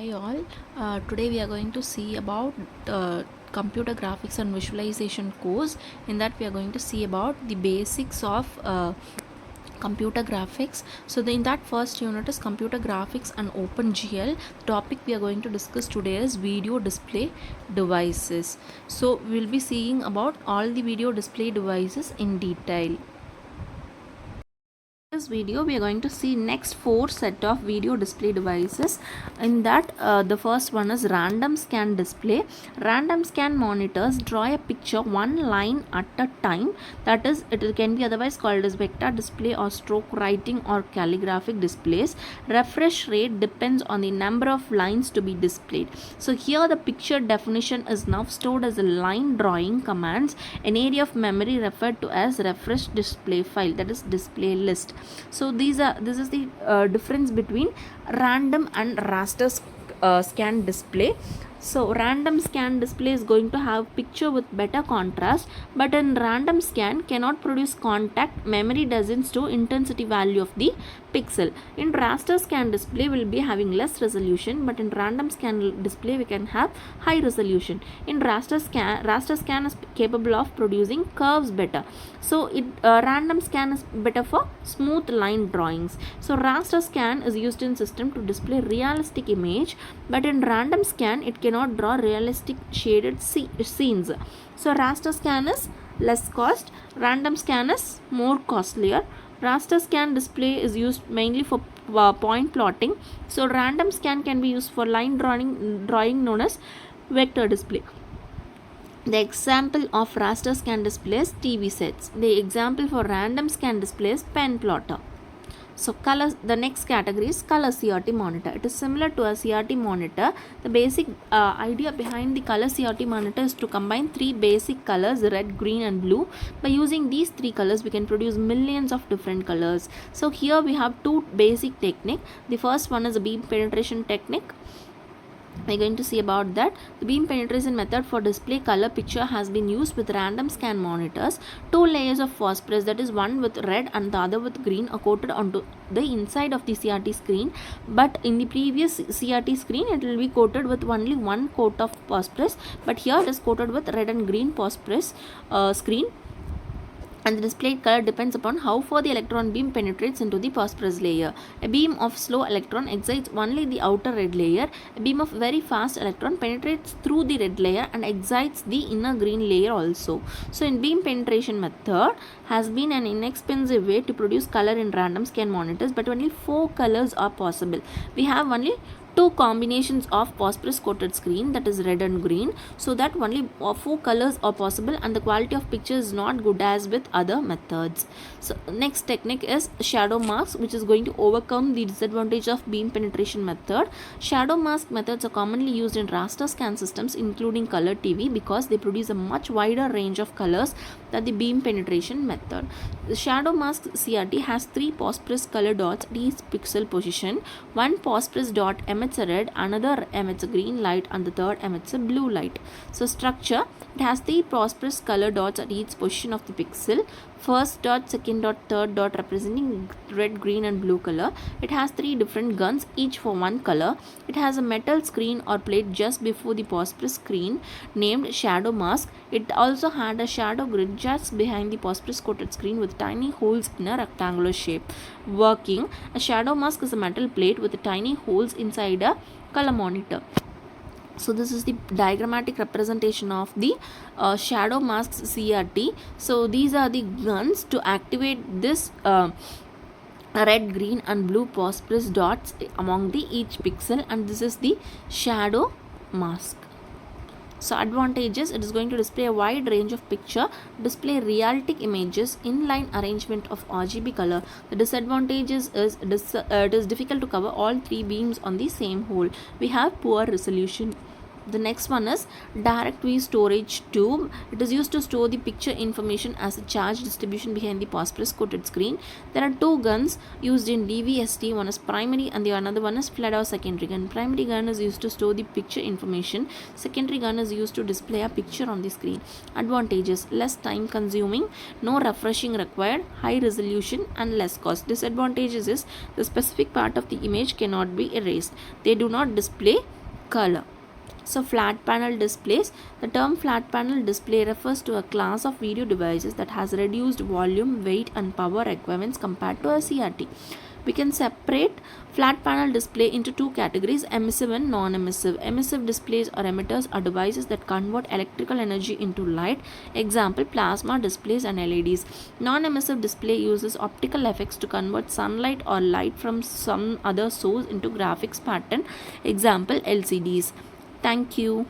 Hi all. Today we are going to see about computer graphics and visualization course. In that we are going to see about the basics of computer graphics. In that first unit is computer graphics and OpenGL. The topic we are going to discuss today is video display devices. So we will be seeing about all the video display devices in detail. This video we are going to see next 4 set of video display devices. In that the first one is random scan display. Random scan monitors draw a picture one line at a time. That is, it can be otherwise called as vector display or stroke writing or calligraphic displays. Refresh rate depends on the number of lines to be displayed. So here the picture definition is now stored as a line drawing commands, an area of memory referred to as refresh display file, that is display list. So this is the difference between random and raster scan display. So random scan display is going to have picture with better contrast, but in random scan cannot produce contact, memory doesn't store intensity value of the pixel. In raster scan display will be having less resolution, but in random scan display we can have high resolution. In raster scan is capable of producing curves better. So random scan is better for smooth line drawings. So raster scan is used in system to display realistic image, but in random scan it cannot draw realistic shaded scenes. So raster scan is less cost, random scan is more costlier. Raster scan display is used mainly for point plotting. So random scan can be used for line drawing known as vector display. The example of raster scan display is TV sets. The example for random scan display is pen plotter. So the next category is color CRT monitor. It is similar to a CRT monitor. The basic idea behind the color CRT monitor is to combine 3 basic colors, red, green and blue. By using these 3 colors we can produce millions of different colors. So here we have 2 basic technique. The first one is a beam penetration technique. We are going to see about that. The beam penetration method for display color picture has been used with random scan monitors. 2 layers of phosphorus, that is one with red and the other with green, are coated onto the inside of the CRT screen, but in the previous CRT screen it will be coated with only one coat of phosphorus, but here it is coated with red and green phosphorus screen, and the displayed color depends upon how far the electron beam penetrates into the phosphorus layer. A beam of slow electron excites only the outer red layer. A beam of very fast electron penetrates through the red layer and excites the inner green layer also. So in beam penetration method has been an inexpensive way to produce color in random scan monitors, but only 4 colors are possible. We have only 2 combinations of phosphorus coated screen, that is red and green, so that only 4 colors are possible, and the quality of picture is not good as with other methods. So next technique is shadow mask, which is going to overcome the disadvantage of beam penetration method. Shadow mask methods are commonly used in raster scan systems including color TV because they produce a much wider range of colors than the beam penetration method. The shadow mask CRT has 3 phosphorus color dots at each pixel position. One phosphorus dot emits a red, another emits a green light, and the third emits a blue light. So structure, it has 3 phosphorus color dots at each position of the pixel. First dot, second dot, third dot representing red, green and blue color. It has 3 different guns, each for one color. It has a metal screen or plate just before the phosphorus screen named shadow mask. It also had a shadow grid just behind the phosphorus coated screen with tiny holes in a rectangular shape. Working, a shadow mask is a metal plate with tiny holes inside a color monitor. So this is the diagrammatic representation of the shadow masks CRT. So these are the guns to activate this red, green and blue phosphorus dots among the each pixel, and this is the shadow mask. So advantages, it is going to display a wide range of picture, display realistic images, inline arrangement of RGB color. The disadvantages is it is difficult to cover all 3 beams on the same hole. We have poor resolution. The next one is direct V storage tube. It is used to store the picture information as a charge distribution behind the phosphorus coated screen. There are two guns used in DVST. One is primary and the another one is flood or secondary gun. Primary gun is used to store the picture information. Secondary gun is used to display a picture on the screen. Advantages: less time consuming, no refreshing required, high resolution and less cost. Disadvantages is the specific part of the image cannot be erased. They do not display color. So flat panel displays. The term flat panel display refers to a class of video devices that has reduced volume, weight and power requirements compared to a CRT. We can separate flat panel display into two categories, emissive and non-emissive. Emissive displays or emitters are devices that convert electrical energy into light. Example, plasma displays and LEDs. Non-emissive display uses optical effects to convert sunlight or light from some other source into graphics pattern. Example, LCDs. Thank you.